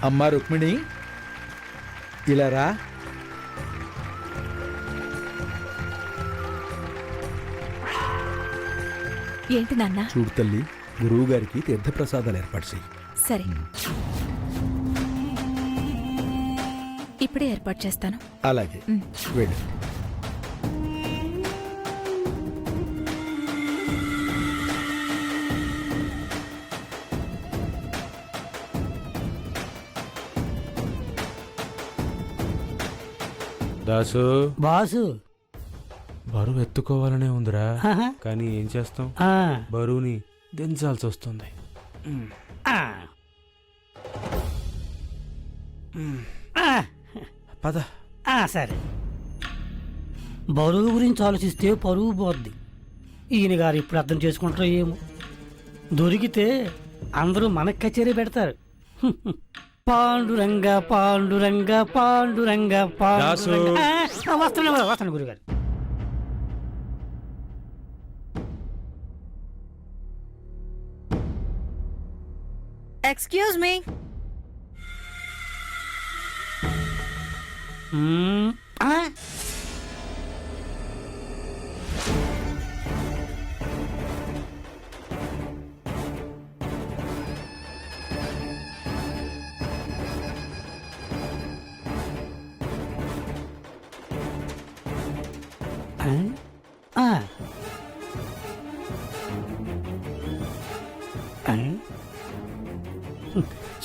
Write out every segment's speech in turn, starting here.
అమ్మా రుక్మిణి, ఇలా రా. ఏంటి నాన్న? చూడు తల్లి, గురువు గారికి తీర్థప్రసాదాలు ఏర్పాటు చెయ్యి. సరే, ఇప్పుడే ఏర్పాటు చేస్తాను. అలాగే, వెళ్ళు. దాసు, బాసు బరువు ఎత్తుకోవాలనే ఉందిరా, కానీ ఏం చేస్తాం, బరువుని దించాల్సి వస్తుంది. పద. సరే, బరువు గురించి ఆలోచిస్తే పరువు పోద్ది. ఈయన గారు ఇప్పుడు అర్థం చేసుకుంటారో ఏమో. దొరికితే అందరూ మనకు కచేరీ పెడతారు. పాండురంగ పాండురంగ పాండురంగ పాండురంగ. వస్తాను గురుగారు. Excuse me.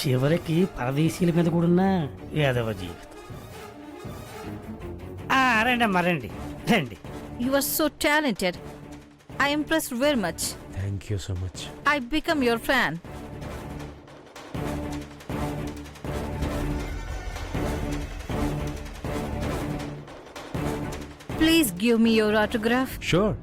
చివరికి పరదేశీల మీద కూడా యాదవ జీవితం. రండి అమ్మా, రండి రండి. You are so talented. I impressed very much. Thank you so much. I become your fan. Please give me your autograph. Sure.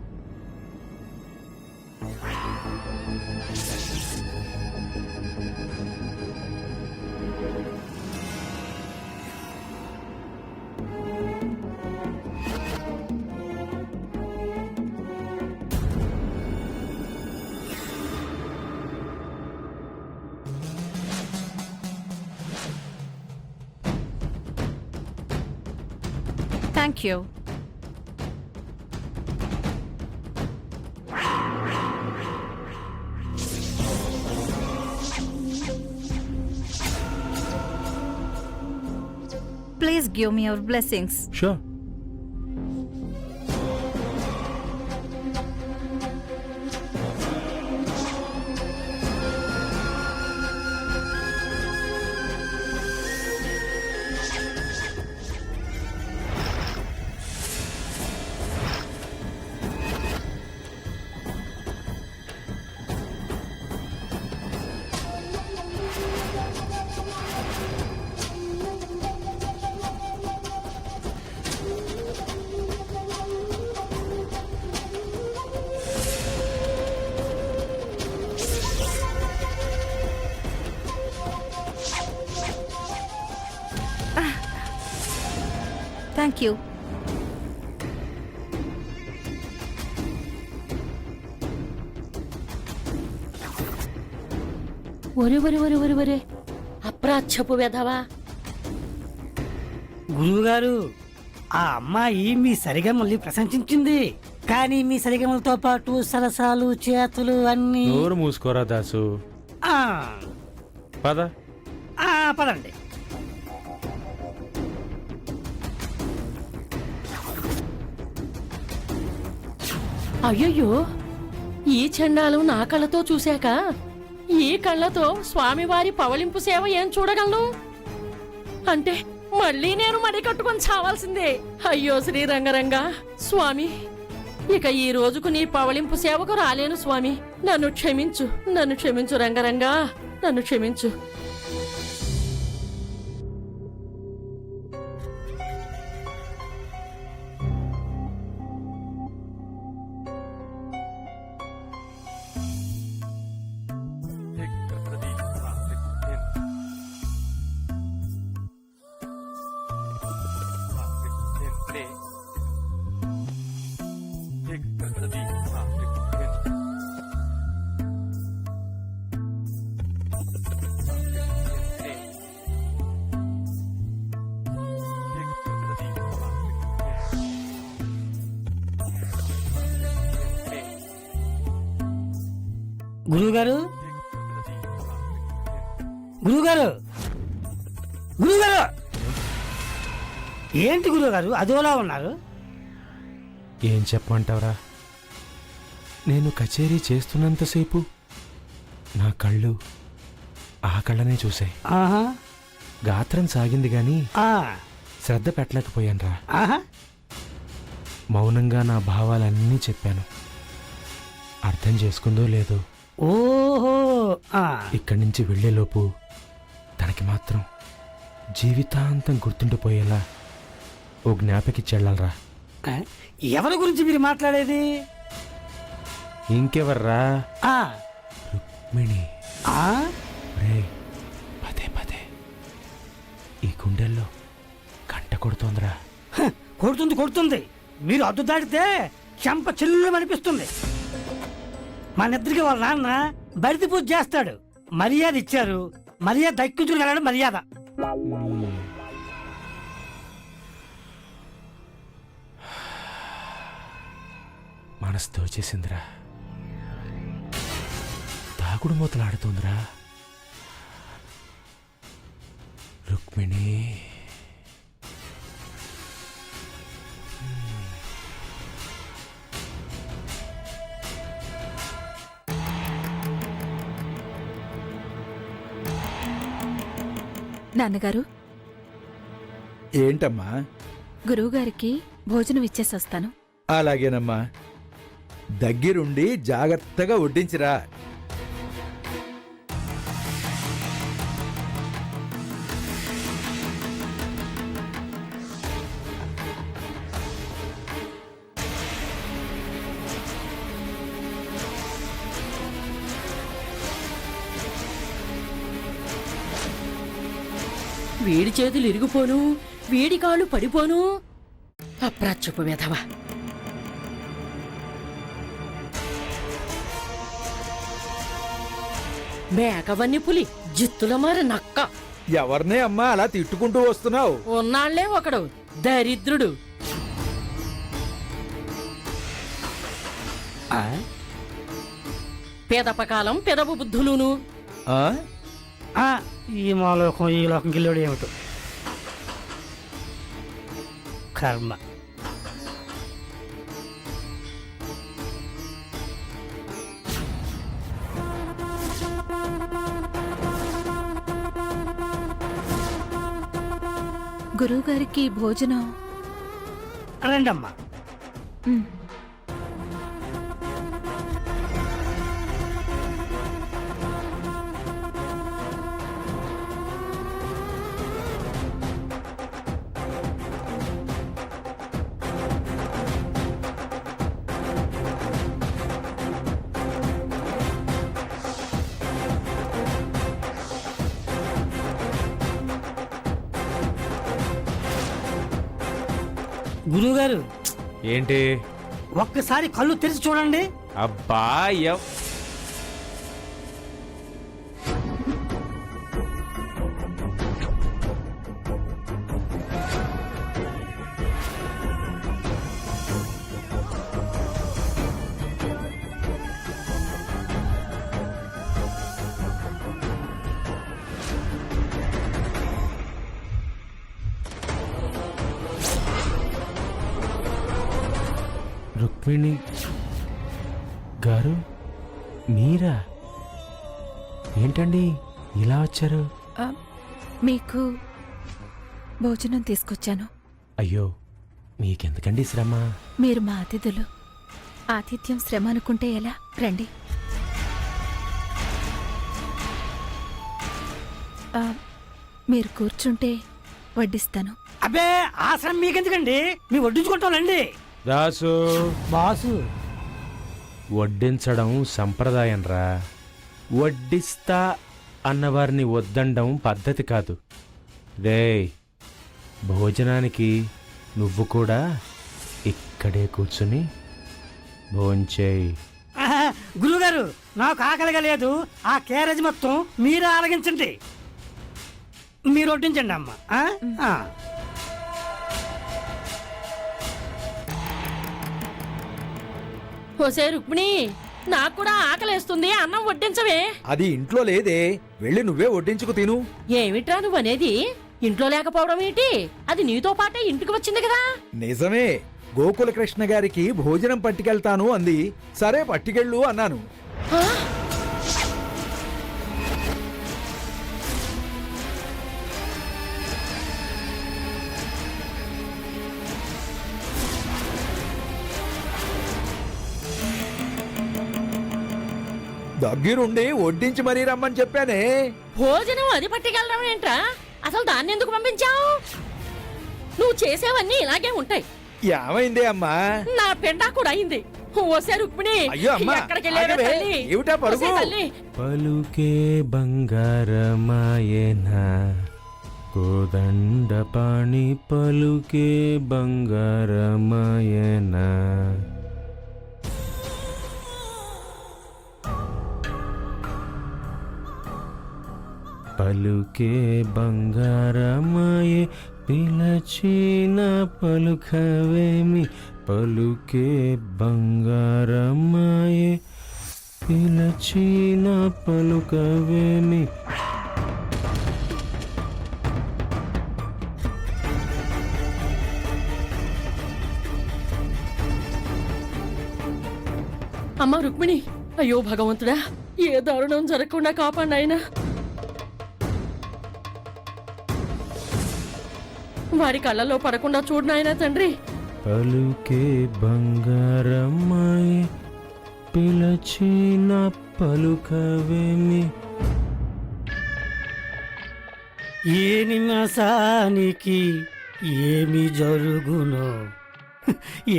Thank you. Please give me your blessings. Sure. Thank you. ఒరే అప్రాచ్యపు వెధవా. గురువుగారు, ఆ అమ్మాయి మీ సరిగమల్ని ప్రశంసించింది. కానీ మీ సరిగమలతో పాటు సరసాలు చేతులు అన్ని. నోరు మూసుకోరా దాసు. పద. పదండి. అయ్యయ్యో, ఈ చండాలం నా కళ్ళతో చూశాక ఈ కళ్ళతో స్వామివారి పవళింపు సేవ ఏం చూడగలను? అంటే మళ్ళీ నేను మడి కట్టుకొని చావాల్సిందే. అయ్యో శ్రీరంగరంగ స్వామి, ఇక ఈ రోజుకు నీ పవళింపు సేవకు రాలేను స్వామి. నన్ను క్షమించు, నన్ను క్షమించు రంగరంగా, నన్ను క్షమించు. గురువుగారు గురువుగారు గురువుగారు ఏంటి గురువుగారు అదోలా ఉన్నారు? ఏం చెప్పమంటావురా? నేను కచేరీ చేస్తున్నంతసేపు నా కళ్ళు ఆ కళ్ళనే చూశాయి. ఆహా గాత్రం సాగింది గాని ఆ, శ్రద్ధ పెట్టలేకపోయానురా. ఆహా మౌనంగా నా భావాలన్నీ చెప్పాను. అర్థం చేసుకుందో లేదో ఓహో ఆ, ఇక్కడి నుంచి వెళ్లేలోపు తనకి మాత్రం జీవితాంతం గుర్తుండిపోయేలా ఓ జ్ఞాపకిచ్చెళ్ళాలరా. ఆ, ఎవరి గురించి మీరు మాట్లాడేది? ఇంకెవర్రా? ఆ, రుక్మిణి. ఆ, రే, పదే పదే ఈ గుండెల్లో గంట కొడుతోందిరా. హ, కొడుతుంది కొడుతుంది. మీరు అడ్డు దాటితే చెంప చెల్లు అనిపిస్తుంది. మా నిద్రకి వాళ్ళ నాన్న బడితి పూజ చేస్తాడు. మర్యాద ఇచ్చారు, మర్యాద దక్కించుకుని వెళ్ళడం మర్యాద. మనసు దోచేసిందిరా. తాగుడు మూతలాడుతోందిరా. రుక్మిణి. నాన్నగారు, ఏంటమ్మా? గురువుగారికి భోజనం ఇచ్చేసొస్తాను. అలాగేనమ్మా. దగ్గరుండి జాగ్రత్తగా వడ్డించిరా. వీడి చేతులు ఇరిగిపోను, వీడి కాళ్ళు పడిపోను. అప్రాచ్యపు మెధవ. మేకవన్ని పులి, జిత్తుల మారి నక్క. ఎవరినే అమ్మా అలా తిట్టుకుంటూ వస్తున్నావు? ఉన్నాళ్లే ఒకడు దరిద్రుడు. ఆ, పెదపకాలం పెదవు బుద్ధులును. ఆ? ఆ, ఈ మాలోకం ఈ లోకం గిల్లోడు ఏమిటో కర్మ. గురువుగారికి భోజనం. రండమ్మా. మ్, గురువుగారు ఏంటి? ఒక్కసారి కళ్ళు తెరిచి చూడండి. అబ్బా రుక్మిణి గారు, మీరా? ఏంటండి ఇలా వచ్చారు? ఆ, మీకు భోజనం తీసుకొచ్చాను. అయ్యో, మీకెందుకండి శ్రమ? మీరు మా అతిథులు. ఆతిథ్యం శ్రమ అనుకుంటే ఎలా? రండి. ఆ, మీరు కూర్చుంటే వడ్డిస్తాను. అబ్బే, ఆశ్రమం మీకెందుకండి? మీ వడ్డించుకుంటానండి. దాసు, బాసు. వడ్డించడం సంప్రదాయంరా. వడ్డిస్తా అన్నవారిని వద్దండం పద్ధతి కాదు. రేయ్, భోజనానికి నువ్వు కూడా ఇక్కడే కూర్చుని భోంచేయి. ఆహా, గురువుగారు నాకు ఆకలిగా లేదు. ఆ క్యారేజ్ మొత్తం మీరు ఆరగించండి. మీరు వడ్డించండి అమ్మ. ఆ? ఆ. ఓసే రుక్మిణి, నాకు కూడా ఆకలేస్తుంది, అన్నం వడ్డించవే. అది ఇంట్లో లేదే, వెళ్ళి నువ్వే వడ్డించుకు తిను. ఏమిట్రా నువ్వనేది? ఇంట్లో లేకపోవడం ఏంటి? అది నీతో పాటే ఇంటికి వచ్చింది కదా. నిజమే, గోకుల కృష్ణ గారికి భోజనం పట్టుకెళ్తాను అంది. సరే పట్టుకెళ్ళు అన్నాను. ఆ? దగ్గరుండి వడ్డించి మరీ రమ్మని చెప్పానే. భోజనం అది పట్టుకెళ్ళడం ఏంట్రా? అసలు దాన్ని ఎందుకు పంపించావు? నువ్వు చేసేవన్నీ ఇలాగే ఉంటాయి. ఏమైందే అమ్మా? నా పెండా కూడా అయింది. ఓసే రుక్మిణి, అయ్యో అమ్మా, ఎక్కడికి వెళ్ళావే ఆగవే. తల్లి? ఏమిటా పరుగు? ఓసే తల్లి. పలుకే బంగారమాయనా కోదండపాణి పలుకే బంగారమాయనా. పలుకే బంగారమాయే పిలచిన పలుకవేమి పలుకే బంగారమాయే పిలచిన పలుకవేమి. అమ్మా రుక్మిణి, అయ్యో భగవంతుడా, ఏ దారుణం జరగకుండా కాపాడు నాయనా. వారి కళ్ళలో పడకుండా చూడు నాయనా తండ్రి. పలుకే బంగారమాయే పిలచిన పలుకవేమి. ఏ నిమిషానికి ఏమి జరుగునో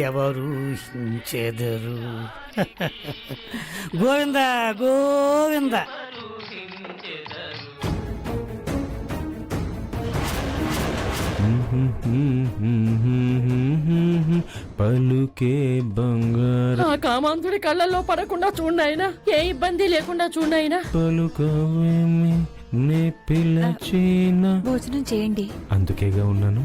ఎవరు ఊహించెదరు. గోవింద గోవింద. పలుకే బంగారం ఆ కామాంధుడి కళ్ళల్లో పడకుండా చూడాయినా, ఏ ఇబ్బంది లేకుండా చూడాయినా. పలుకవేమి నే పిలచిన. భోజనం చేయండి. అందుకేగా ఉన్నాను.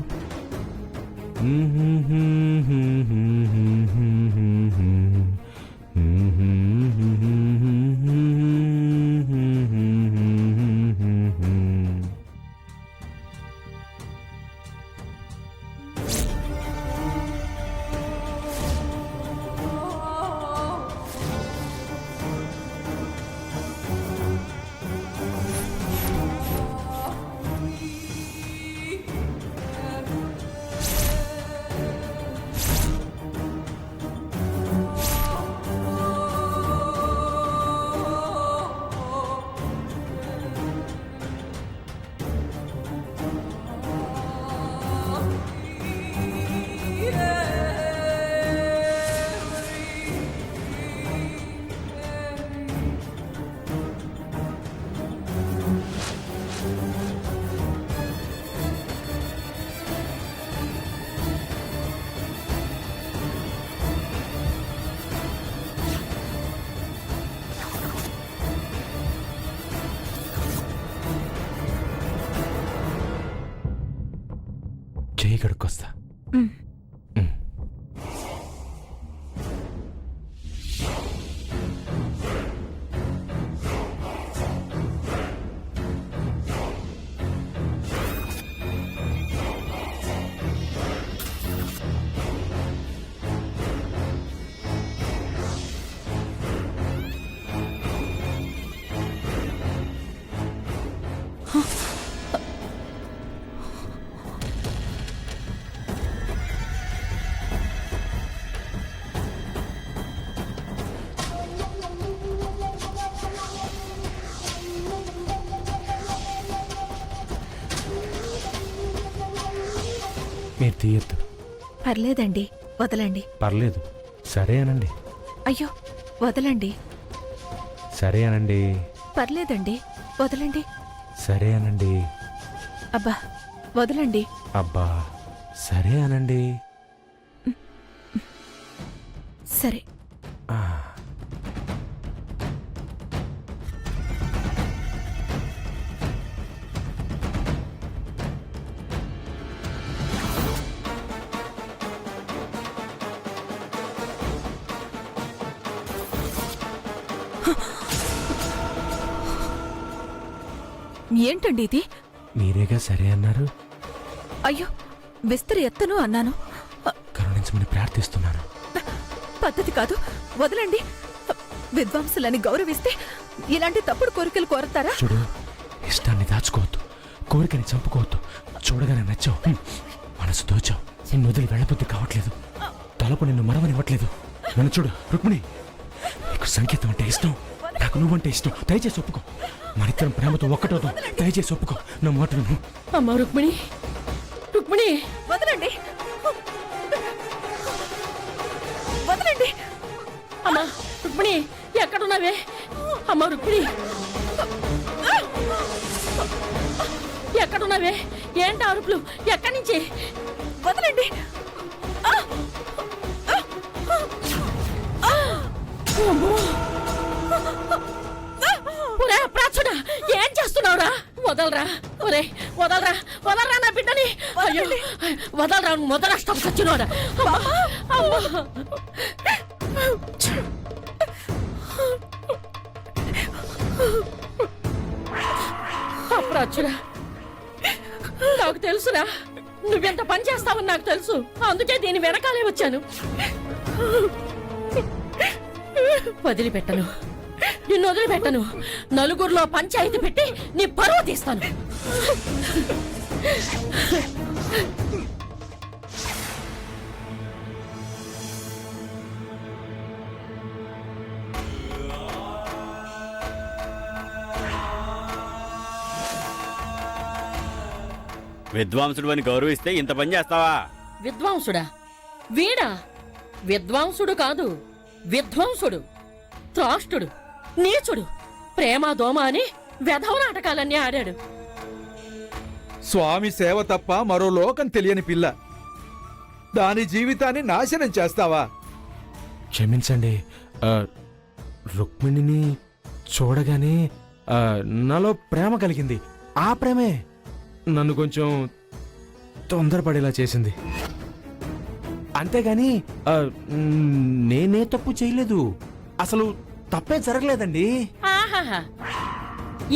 చెయ్యి కడుక్కొస్తా. ఉమ్. మీరు తీయద్దు. పర్లేదండి, వదలండి. పర్లేదు, సరే అనండి. అయ్యో వదలండి. సరే అనండి. పర్లేదండి, వదలండి. సరే అనండి. అబ్బా వదలండి. అబ్బా సరే అనండి. సరే. ఆ. ఏంటండి ఇది? మీరేగా సరే అన్నారు. అయ్యో, విస్తరి ఎత్తను అన్నాను. కరుణించమని ప్రార్థిస్తున్నాను. పద్ధతి కాదు, వదలండి. విద్వాంసులని గౌరవిస్తే ఇలాంటి తప్పుడు కోరికలు కోరతారా? చూడు, ఇష్టాన్ని దాచుకోవద్దు, కోరికని చంపుకోవద్దు. చూడగానే నచ్చావు, మనసు దోచావు, నిన్ను వదిలి వెళ్ళబుద్ధి కావట్లేదు, తలపు నిన్ను మరవనివ్వట్లేదు. నన్ను చూడు రుక్మిణి, నీకు సంగీతం అంటే ఇష్టం, నాకు నువ్వంటే ఇష్టం. దయచేసి ఒప్పుకో, మరిద్దరం ప్రేమతో ఒక్కటవుతాం. దయచేసి ఒప్పుకో, నా మాట విను. అమ్మా రుక్మిణి, రుక్మిణి, వదలండి, వదలండి. అమ్మా రుక్మిణి, ఎక్కడున్నావే? అమ్మా రుక్మిణి, ఎక్కడున్నావే? ఏంటి అరుపులు? ఎక్కడి నుంచి? వదలండి. ఒరే ప్రాచుడా, ఏం చేస్తున్నావురా? వదలరా, ఒరే వదలరా, వదలరా నా బిడ్డని. అయ్యో, వదలరా, మొదలష్టం సచ్చినోడా. ప్రాచుడా, నాకు తెలుసురా, నువ్వెంత పని చేస్తావని నాకు తెలుసు. అందుకే దీని వెనకాలే వచ్చాను. వదిలిపెట్టను, నిన్ను వదిలిపెట్టను. నలుగురిలో పంచాయతీ పెట్టి నీ పరువు తీస్తాను. విద్వాంసుడు అని గౌరవిస్తే ఇంత పని చేస్తావా? విద్వాంసుడా? వీడా? విద్వాంసుడు కాదు, విధ్వంసుడు, త్రాష్టుడు, నీచుడు, ప్రేమ దోమ అని వెధవ నాటకాలన్నీ ఆడాడు. స్వామి సేవ తప్ప మరో లోకం తెలియని పిల్ల, దాని జీవితాన్ని నాశనం చేస్తావా? క్షమించండి. రుక్మిణిని చూడగానే నాలో ప్రేమ కలిగింది. ఆ ప్రేమే నన్ను కొంచెం తొందరపడేలా చేసింది. అంతేగాని నేనే తప్పు చేయలేదు. అసలు తప్పే జరగలేదండి. ఆహాహా,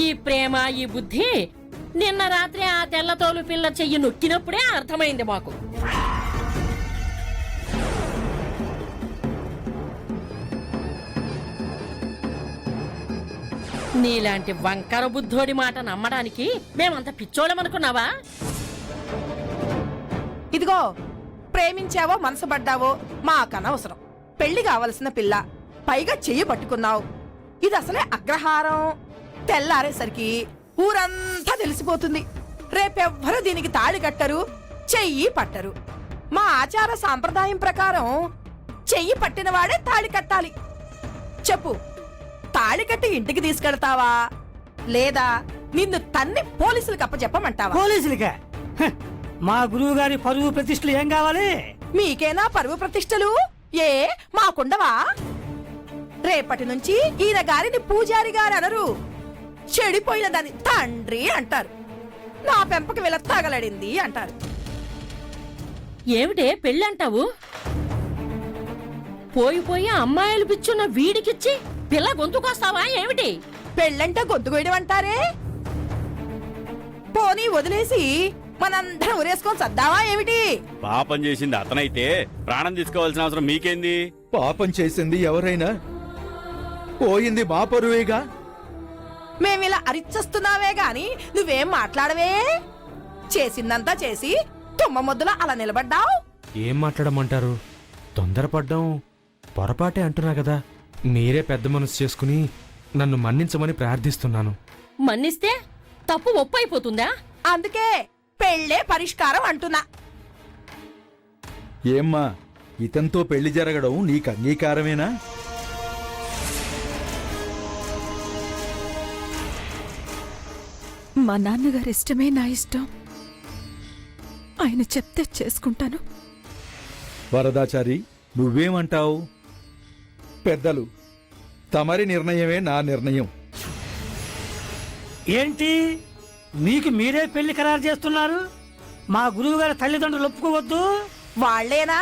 ఈ ప్రేమ, ఈ బుద్ధి నిన్న రాత్రి ఆ తెల్లతోలు పిల్ల చెయ్యి నొక్కినప్పుడే అర్థమైంది మాకు. నీలాంటి వంకర బుద్ధోడి మాట నమ్మడానికి మేమంత పిచ్చోళమనుకున్నావా? ఇదిగో, ప్రేమించావో మనసుపడ్డావో మాకనవసరం. పెళ్లి కావలసిన పిల్ల, పైగా చెయ్యి పట్టుకున్నావు. ఇది అసలే అగ్రహారం. తెల్లారేసరికి ఊరంతా తెలిసిపోతుంది. రేపెవ్వరూ దీనికి తాళి కట్టరు, చెయ్యి పట్టరు. మా ఆచార సాంప్రదాయం ప్రకారం చెయ్యి పట్టిన వాడే తాళి కట్టాలి. చెప్పు, తాళి కట్టి ఇంటికి తీసుకెళ్తావా, లేదా నిన్ను తన్ని పోలీసులకు అప్పచెప్పమంటావా? పోలీసులకే? హ, మా గురువు గారి పరువు ప్రతిష్టలు ఏం కావాలి? మీకేనా పరువు ప్రతిష్టలు? ఏ మాకుండవా? రేపటి నుంచి ఈయన గారిని పూజారి గారు అనరు, చెడిపోయిన దాని తండ్రి అంటారు. నా పెంపకి వీళ్ళ తగలడింది అంటారు. ఏమిటే పెళ్ళంటావు? పోయి పోయి అమ్మాయిలు పిచ్చున్న వీడికిచ్చి పిల్ల గొంతుకొస్తావా ఏమిటి? పెళ్ళంటే గొంతుకోయడం అంటారే? పోనీ వదిలేసి మనందరం ఉరేసుకొని సర్దావా ఏమిటి? పాపం చేసింది అతనైతే ప్రాణం తీసుకోవాల్సిన అవసరం మీకేంది? పాపం చేసింది ఎవరైనా పోయింది మా పరువేగా. మేమిలా అరిచస్తున్నావే గాని నువ్వేం మాట్లాడవే. చేసిందంతా చేసి తుమ్మ ముద్దులా అలా నిలబడ్డావు. ఏం మాట్లాడమంటారు? తొందరపడ్డం పొరపాటే అంటున్నా కదా. మీరే పెద్ద మనసు చేసుకుని నన్ను మన్నించమని ప్రార్థిస్తున్నాను. మన్నిస్తే తప్పు ఒప్పైపోతుందా? అందుకే పెళ్ళే పరిష్కారం అంటున్నా. ఏమ్మా, ఇతంతో పెళ్లి జరగడం నీకు అంగీకారమేనా? మా నాన్నగారి ఇష్టమే నా ఇష్టం. ఆయన చెప్తే చేసుకుంటాను. వరదాచారి, నువ్వేమంటావు? పెద్దలు, తమరి నిర్ణయమే నా నిర్ణయం. ఏంటి, మీకు మీరే పెళ్లి ఖరారు చేస్తున్నారు? మా గురువు గారి తల్లిదండ్రులు ఒప్పుకోవద్దు? వాళ్లేనా,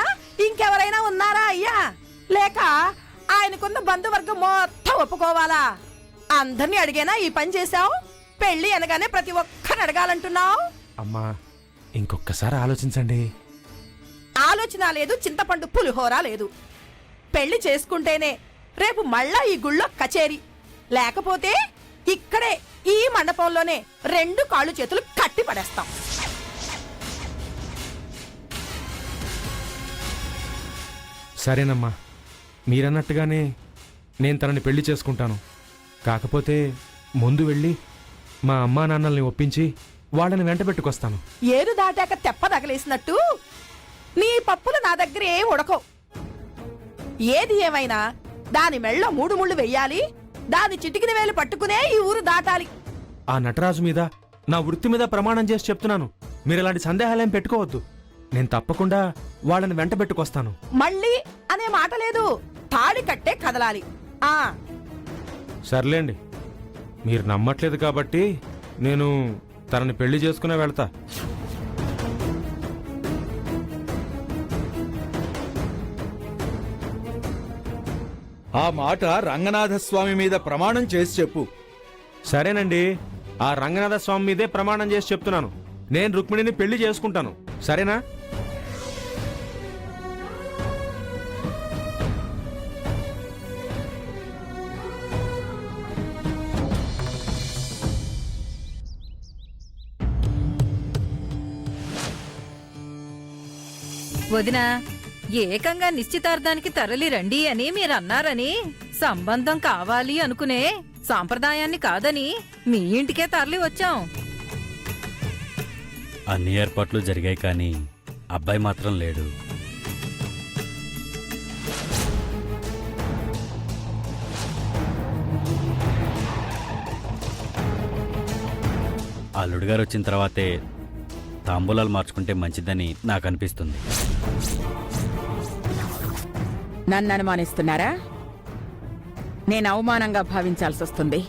ఇంకెవరైనా ఉన్నారా అయ్యా? లేక ఆయన దానికున్న బంధువర్గం మొత్తం ఒప్పుకోవాలా? అందరినీ అడిగేనా ఈ పని చేశావు? పెళ్లి అనగానే ప్రతి ఒక్కరిని అడగాలంటున్నావు. అమ్మా ఇంకొకసారి ఆలోచించండి. ఆలోచన లేదు, చింతపండు పులిహోర లేదు. పెళ్లి చేసుకుంటేనే రేపు మళ్ళా ఈ గుళ్ళో కచేరీ, లేకపోతే ఇక్కడే ఈ మండపంలోనే 2 కాళ్ళు చేతులు కట్టి పడేస్తాం. సరేనమ్మా, మీరన్నట్టుగానే నేను తనని పెళ్లి చేసుకుంటాను. కాకపోతే ముందు వెళ్ళి మా అమ్మా నాన్నల్ని ఒప్పించి వాళ్ళని వెంట పెట్టుకొస్తాను. ఏరు దాటాక తెప్ప తగలేసినట్టు నీ పప్పులు నా దగ్గర ఏం ఉడకవు. ఏది ఏమైనా దాని మెళ్ళో 3 ముళ్ళు వెయ్యాలి, దాని చిటికిన వేలు పట్టుకునే ఈ ఊరు దాటాలి. ఆ నటరాజు మీద, నా వృత్తి మీద ప్రమాణం చేసి చెప్తున్నాను. మీరు అలాంటి సందేహాలేం పెట్టుకోవద్దు. నేను తప్పకుండా వాళ్ళని వెంట పెట్టుకొస్తాను. మళ్ళీ అనే మాట లేదు, తాడి కట్టే కదలాలి. ఆ సర్లేండి, మీరు నమ్మట్లేదు కాబట్టి నేను తనని పెళ్లి చేసుకునే వెళ్తా. ఆ మాట రంగనాథస్వామి మీద ప్రమాణం చేసి చెప్పు. సరేనండి, ఆ రంగనాథ స్వామి మీదే ప్రమాణం చేసి చెప్తున్నాను. నేను రుక్మిణిని పెళ్లి చేసుకుంటాను. సరేనా? వదినా, ఏకంగా నిశ్చితార్థానికి తరలి రండి అని మీరన్నారని, సంబంధం కావాలి అనుకునే సాంప్రదాయాన్ని కాదని మీ ఇంటికే తరలి వచ్చాం. అన్ని ఏర్పాట్లు జరిగాయి కానీ అబ్బాయి మాత్రం లేడు. అల్లుడు గారు వచ్చిన తర్వాతే తాంబూలాలు మార్చుకుంటే మంచిదని నాకు అనిపిస్తుంది. నన్ను అనుమానిస్తున్నారా? నేను అవమానంగా భావించాల్సి వస్తుంది.